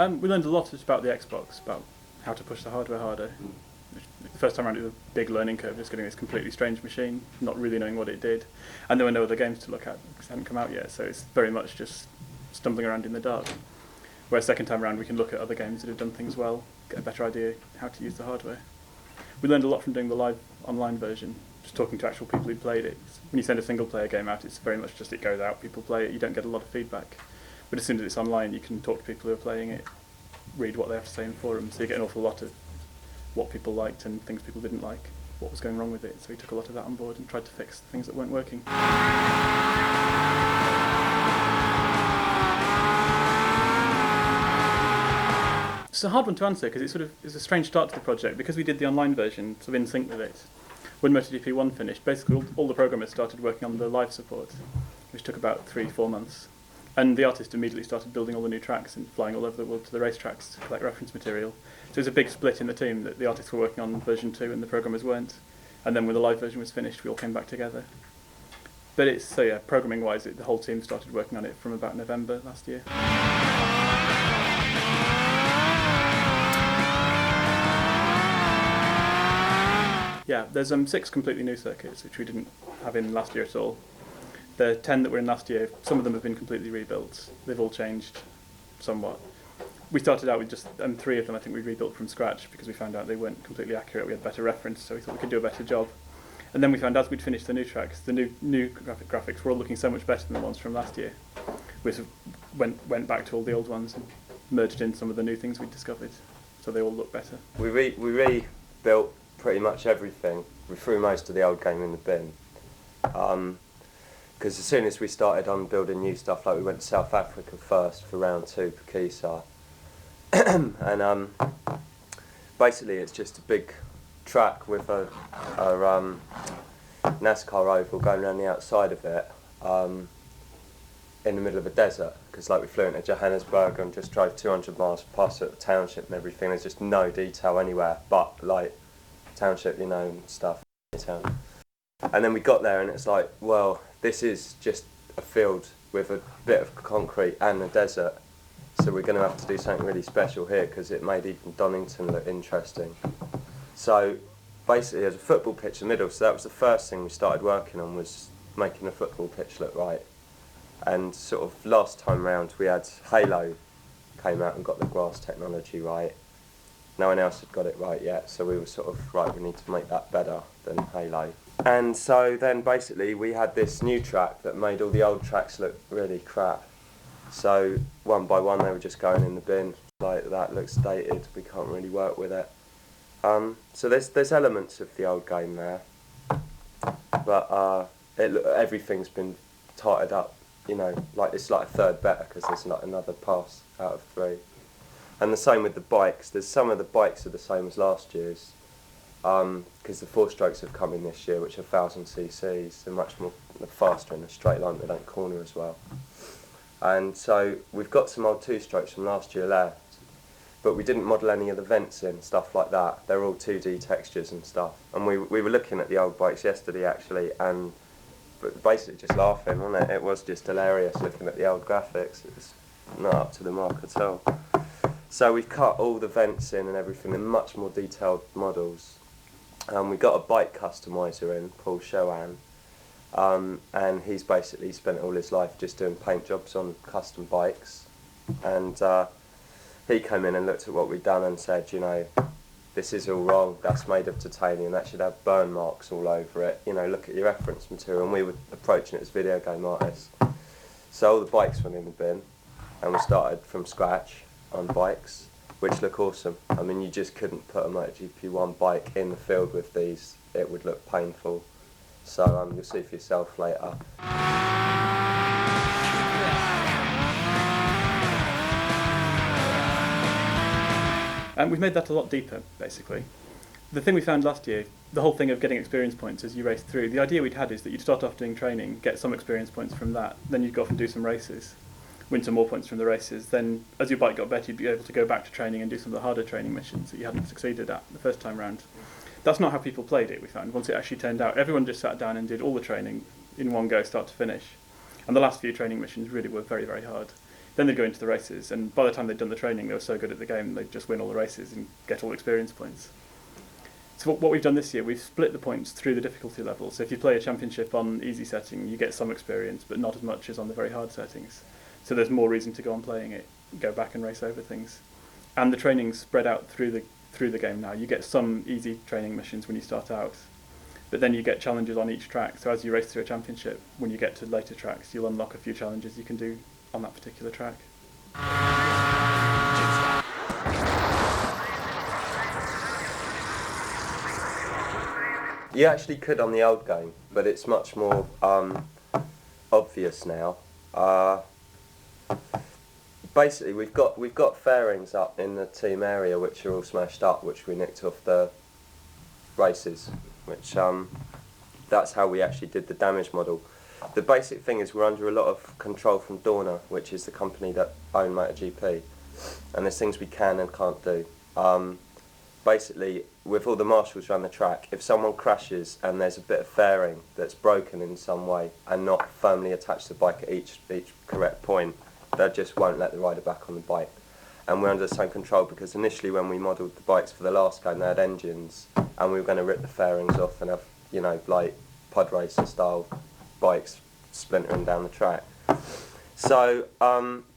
We learned a lot about the Xbox, about how to push the hardware harder. The first time around it was a big learning curve, just getting this completely strange machine, not really knowing what it did. And there were no other games to look at because they hadn't come out yet, so it's very much just stumbling around in the dark. Whereas second time around we can look at other games that have done things well, get a better idea how to use the hardware. We learned a lot from doing the live online version, just talking to actual people who played it. When you send a single player game out, it's very much just it goes out, people play it, you don't get a lot of feedback. But as soon as it's online, you can talk to people who are playing it, read what they have to say in forums, so you get an awful lot of what people liked and things people didn't like, what was going wrong with it. So we took a lot of that on board and tried to fix the things that weren't working. It's a hard one to answer because it's a strange start to the project. Because we did the online version, sort of in sync with it, when MotoGP2 finished, basically all the programmers started working on the live support, which took about 3-4 months. And the artist immediately started building all the new tracks and flying all over the world to the racetracks to collect reference material. So there's a big split in the team that the artists were working on version 2 and the programmers weren't. And then when the live version was finished, we all came back together. But it's, so yeah, programming-wise, the whole team started working on it from about November last year. Yeah, there's 6 completely new circuits, which we didn't have in last year at all. The 10 that were in last year, some of them have been completely rebuilt. They've all changed somewhat. We started out with just 3 of them I think we rebuilt from scratch because we found out they weren't completely accurate. We had better reference, so we thought we could do a better job. And then we found as we'd finished the new tracks, the new graphics were all looking so much better than the ones from last year. We sort of went back to all the old ones and merged in some of the new things we'd discovered, so they all look better. We rebuilt pretty much everything. We threw most of the old game in the bin. Because as soon as we started on building new stuff, like we went to South Africa first for round 2, Pakisa. And basically it's just a big track with a NASCAR oval going around the outside of it in the middle of a desert. Because like we flew into Johannesburg and just drove 200 miles past the township and everything. There's just no detail anywhere but like township, you know, and stuff. And then we got there and it's like, well, this is just a field with a bit of concrete and a desert, so we're going to have to do something really special here because it made even Donington look interesting. So basically there's a football pitch in the middle, so that was the first thing we started working on, was making the football pitch look right. And sort of last time round we had Halo came out and got the grass technology right. No one else had got it right yet, so we were sort of, right, we need to make that better than Halo. And so then basically we had this new track that made all the old tracks look really crap. So one by one they were just going in the bin, like that looks dated, we can't really work with it. So there's elements of the old game there, but everything's been tightened up, you know, like it's like a third better because there's like another pass out of 3. And the same with the bikes. There's some of the bikes are the same as last year's, because the 4-strokes have come in this year, which are 1000 cc's. They're much more faster in a straight line, they don't corner as well. And so we've got some old 2-strokes from last year left, but we didn't model any of the vents in, stuff like that. They're all 2D textures and stuff. And we were looking at the old bikes yesterday actually, and basically just laughing, wasn't it? It was just hilarious looking at the old graphics. It was not up to the mark at all. So we've cut all the vents in and everything in much more detailed models. We got a bike customiser in, Paul Showan, and he's basically spent all his life just doing paint jobs on custom bikes. And he came in and looked at what we'd done and said, you know, this is all wrong, that's made of titanium, that should have burn marks all over it, you know, look at your reference material. And we were approaching it as video game artists. So all the bikes went in the bin, and we started from scratch on bikes, which look awesome. I mean, you just couldn't put a MotoGP1 bike in the field with these, it would look painful. So you'll see for yourself later. And we've made that a lot deeper, basically. The thing we found last year, the whole thing of getting experience points as you race through, the idea we'd had is that you'd start off doing training, get some experience points from that, then you'd go off and do some races, win some more points from the races, then as your bike got better you'd be able to go back to training and do some of the harder training missions that you hadn't succeeded at the first time round. That's not how people played it, we found. Once it actually turned out, everyone just sat down and did all the training in one go, start to finish. And the last few training missions really were very, very hard. Then they'd go into the races, and by the time they'd done the training, they were so good at the game they'd just win all the races and get all the experience points. So what we've done this year, we've split the points through the difficulty level. So if you play a championship on easy setting, you get some experience, but not as much as on the very hard settings. So there's more reason to go on playing it, go back and race over things. And the training's spread out through the game now. You get some easy training missions when you start out, but then you get challenges on each track. So as you race through a championship, when you get to later tracks, you'll unlock a few challenges you can do on that particular track. You actually could on the old game, but it's much more obvious now. Basically, we've got fairings up in the team area which are all smashed up, which we nicked off the races, which that's how we actually did the damage model. The basic thing is we're under a lot of control from Dorna, which is the company that own MotoGP, and there's things we can and can't do. Basically, with all the marshals around the track, if someone crashes and there's a bit of fairing that's broken in some way and not firmly attached to the bike at each correct point, they just won't let the rider back on the bike. And we're under the same control because initially when we modelled the bikes for the last game, they had engines, and we were going to rip the fairings off and have, you know, like pod racer style bikes splintering down the track. So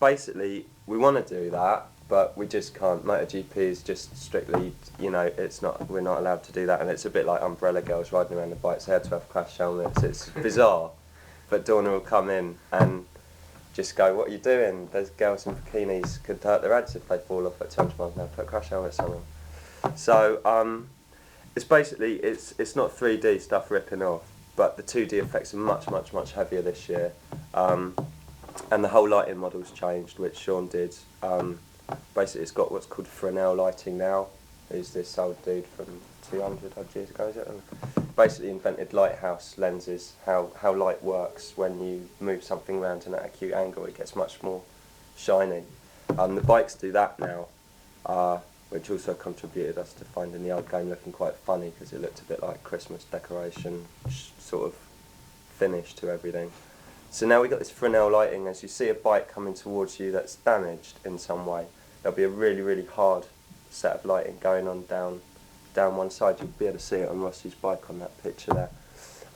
basically, we want to do that, but we just can't. MotoGP is just strictly, you know, we're not allowed to do that, and it's a bit like umbrella girls riding around the bikes. They had to have crash helmets. It's bizarre, but Dorna will come in and just go, "What are you doing? Those girls in bikinis could hurt their heads if they fall off at 200 miles an hour. Put crash helmets on them." So it's basically it's not 3D stuff ripping off, but the 2D effects are much heavier this year, and the whole lighting model's changed, which Sean did. Basically, it's got what's called Fresnel lighting now. Who's this old dude from 200 odd years ago, is it? And basically invented lighthouse lenses, how light works when you move something around in an acute angle. It gets much more shiny. The bikes do that now, which also contributed us to finding the old game looking quite funny because it looked a bit like Christmas decoration sort of finish to everything. So now we've got this Fresnel lighting. As you see a bike coming towards you that's damaged in some way, there'll be a really hard set of lighting going on down one side. You'll be able to see it on Rossi's bike on that picture there.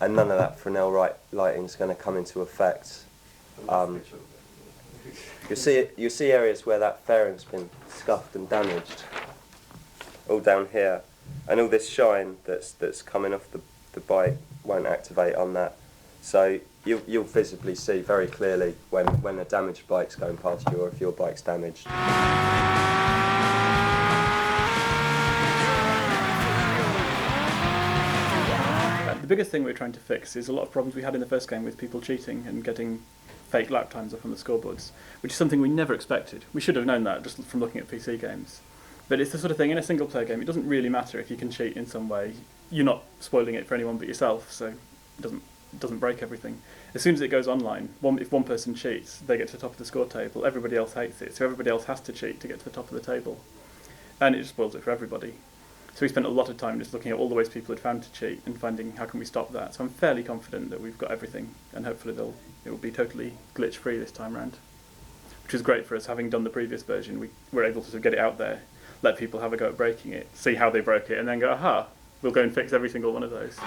And none of that Fresnel lighting is going to come into effect. You'll see areas where that fairing's been scuffed and damaged, all down here, and all this shine that's coming off the bike won't activate on that. So you'll visibly see very clearly when a damaged bike's going past you or if your bike's damaged. The biggest thing we're trying to fix is a lot of problems we had in the first game with people cheating and getting fake lap times up on the scoreboards, which is something we never expected. We should have known that just from looking at PC games. But it's the sort of thing, in a single player game, it doesn't really matter if you can cheat in some way. You're not spoiling it for anyone but yourself, so it doesn't break everything. As soon as it goes online, if one person cheats, they get to the top of the score table. Everybody else hates it, so everybody else has to cheat to get to the top of the table. And it just spoils it for everybody. So we spent a lot of time just looking at all the ways people had found to cheat and finding how can we stop that. So I'm fairly confident that we've got everything, and hopefully it will be totally glitch-free this time round. Which is great for us, having done the previous version. We were able to sort of get it out there, let people have a go at breaking it, see how they broke it, and then go, aha, we'll go and fix every single one of those.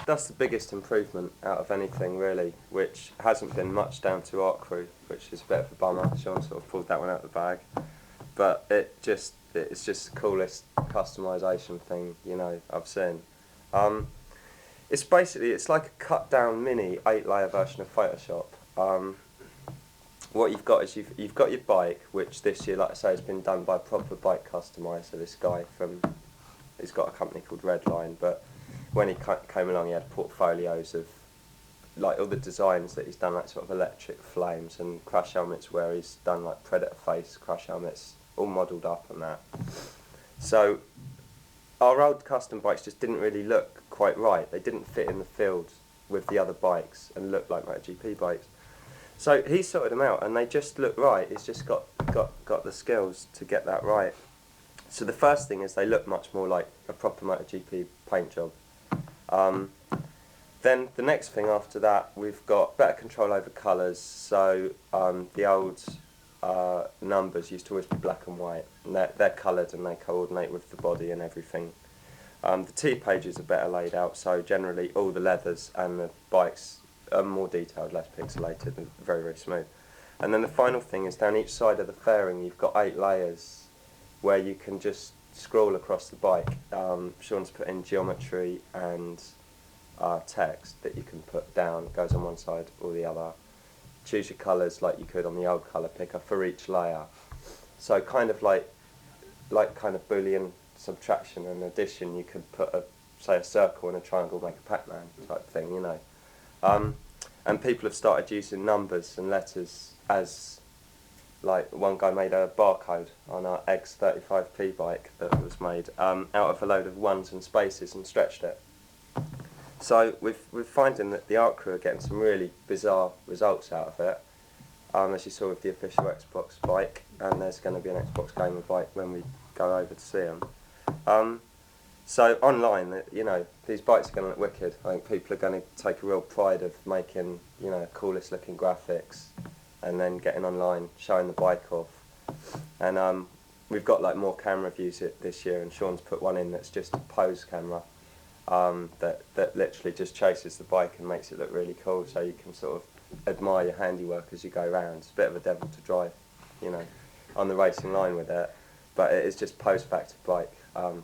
That's the biggest improvement out of anything, really, which hasn't been much down to Art Crew, which is a bit of a bummer. Sean sort of pulled that one out of the bag. But it's just the coolest customisation thing, you know, I've seen. It's like a cut-down mini 8-layer version of Photoshop. What you've got is you've got your bike, which this year, like I say, has been done by a proper bike customiser. This guy he's got a company called Redline, but when he came along, he had portfolios of like all the designs that he's done, like sort of electric flames and crash helmets, where he's done like Predator face crash helmets, all modelled up on that. So our old custom bikes just didn't really look quite right. They didn't fit in the field with the other bikes and look like MotoGP bikes. So he sorted them out, and they just look right. He's just got the skills to get that right. So the first thing is they look much more like a proper MotoGP paint job. Then the next thing after that, we've got better control over colours. So the old numbers used to always be black and white, and they're coloured and they coordinate with the body and everything. The T pages are better laid out, so generally all the leathers and the bikes are more detailed, less pixelated, and very, very smooth. And then the final thing is down each side of the fairing you've got 8 layers where you can just scroll across the bike. Sean's put in geometry and text that you can put down, it goes on one side or the other. Choose your colours like you could on the old colour picker for each layer. So kind of like kind of Boolean subtraction and addition, you could put say a circle and a triangle, make a Pac-Man type thing, you know. And people have started using numbers and letters as, like one guy made a barcode on our X35P bike that was made out of a load of ones and spaces and stretched it. So we're finding that the art crew are getting some really bizarre results out of it, as you saw with the official Xbox bike, and there's going to be an XboxGamer bike when we go over to see them. So online, you know, these bikes are going to look wicked. I think people are going to take a real pride of making, you know, coolest looking graphics, and then getting online, showing the bike off. And we've got like more camera views this year, and Sean's put one in that's just a pose camera. That literally just chases the bike and makes it look really cool, so you can sort of admire your handiwork as you go around. It's a bit of a devil to drive, you know, on the racing line with it, but it is just post-factor bike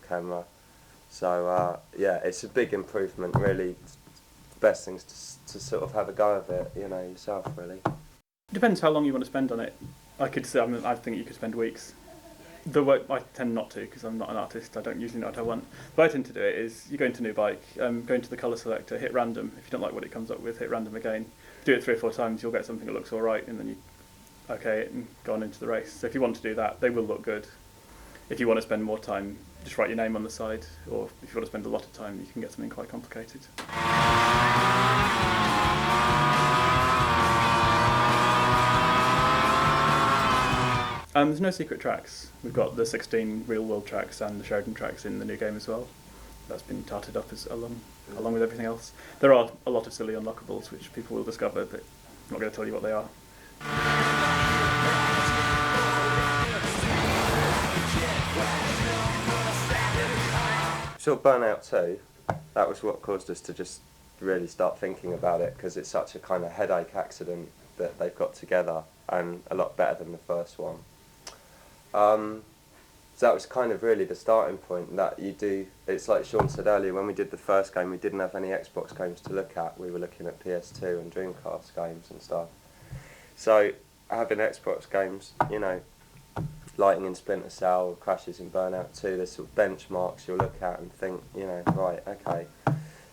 camera. So yeah, it's a big improvement, really. The best thing is to sort of have a go of it, you know, yourself, really. It depends how long you want to spend on it. I think you could spend weeks. The way I tend not to, because I'm not an artist, I don't usually know what I want. The way I tend to do it is you go into a new bike, go into the colour selector, hit random. If you don't like what it comes up with, hit random again. Do it 3 or 4 times, you'll get something that looks alright, and then you OK it and go on into the race. So if you want to do that, they will look good. If you want to spend more time, just write your name on the side, or if you want to spend a lot of time, you can get something quite complicated. There's no secret tracks. We've got the 16 real-world tracks and the Sheridan tracks in the new game as well. That's been tarted up along with everything else. There are a lot of silly unlockables which people will discover, but I'm not going to tell you what they are. So Burnout 2, that was what caused us to just really start thinking about it, because it's such a kind of headache accident that they've got together, and a lot better than the first one. So that was kind of really the starting point, that you do, it's like Sean said earlier, when we did the first game we didn't have any Xbox games to look at, we were looking at PS2 and Dreamcast games and stuff. So having Xbox games, you know, lighting in Splinter Cell, crashes in Burnout 2, there's sort of benchmarks you'll look at and think, you know, right, okay.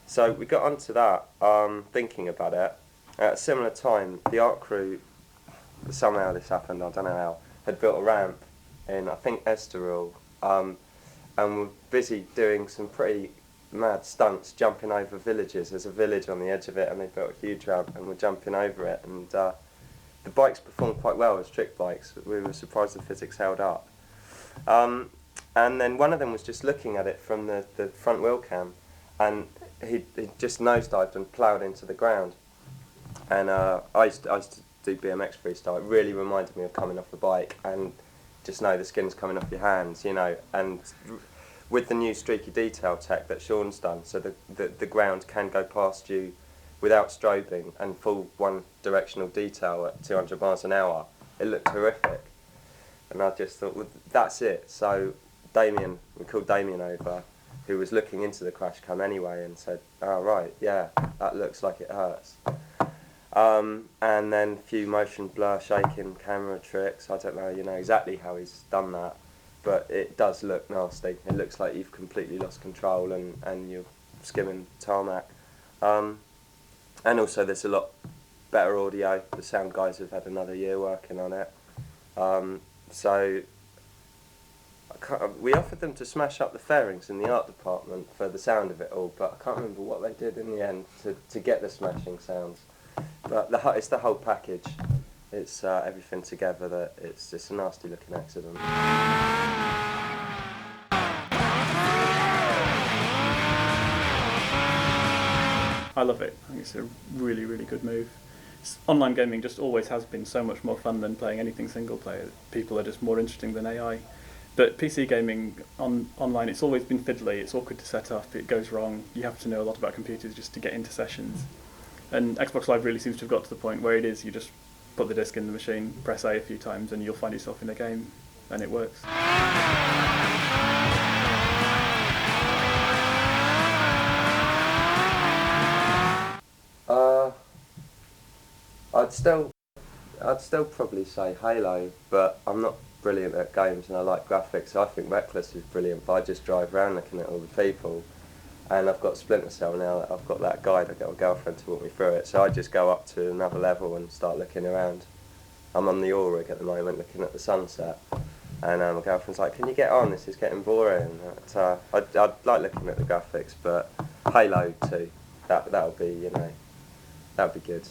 So we got onto that, thinking about it. At a similar time, the art crew, somehow this happened, I don't know how, had built a ramp in, I think, Estoril, and were busy doing some pretty mad stunts, jumping over villages. There's a village on the edge of it, and they built a huge ramp, and we're jumping over it, and the bikes performed quite well as trick bikes. We were surprised the physics held up. And then one of them was just looking at it from the front wheel cam, and he just nosedived and ploughed into the ground. And I used to do BMX freestyle. It really reminded me of coming off the bike, and just know the skin's coming off your hands, you know. And with the new streaky detail tech that Sean's done, so the ground can go past you without strobing and full one directional detail at 200 miles an hour, it looked horrific. And I just thought, well, that's it. So Damien, we called Damien over, who was looking into the crash cam anyway, and said, oh right, yeah, that looks like it hurts. And then a few motion blur shaking camera tricks. I don't know, you know, exactly how he's done that, but it does look nasty. It looks like you've completely lost control and you're skimming tarmac. And also there's a lot better audio. The sound guys have had another year working on it. So we offered them to smash up the fairings in the art department for the sound of it all, but I can't remember what they did in the end to get the smashing sounds. But it's the whole package. It's everything together that it's just a nasty looking accident. I love it. I think it's a really, really good move. Online gaming just always has been so much more fun than playing anything single player. People are just more interesting than AI. But PC gaming online, it's always been fiddly. It's awkward to set up. It goes wrong. You have to know a lot about computers just to get into sessions. And Xbox Live really seems to have got to the point where it is you just put the disc in the machine, press A few times, and you'll find yourself in a game, and it works. I'd still probably say Halo, but I'm not brilliant at games and I like graphics. So I think Reckless is brilliant, but I just drive around looking at all the people. And I've got Splinter Cell now. That I've got that guide. I've got a girlfriend to walk me through it. So I just go up to another level and start looking around. I'm on the oil rig at the moment, looking at the sunset. And my girlfriend's like, "Can you get on? This is getting boring." I'd like looking at the graphics, but Halo 2, that'll be, that'll be good.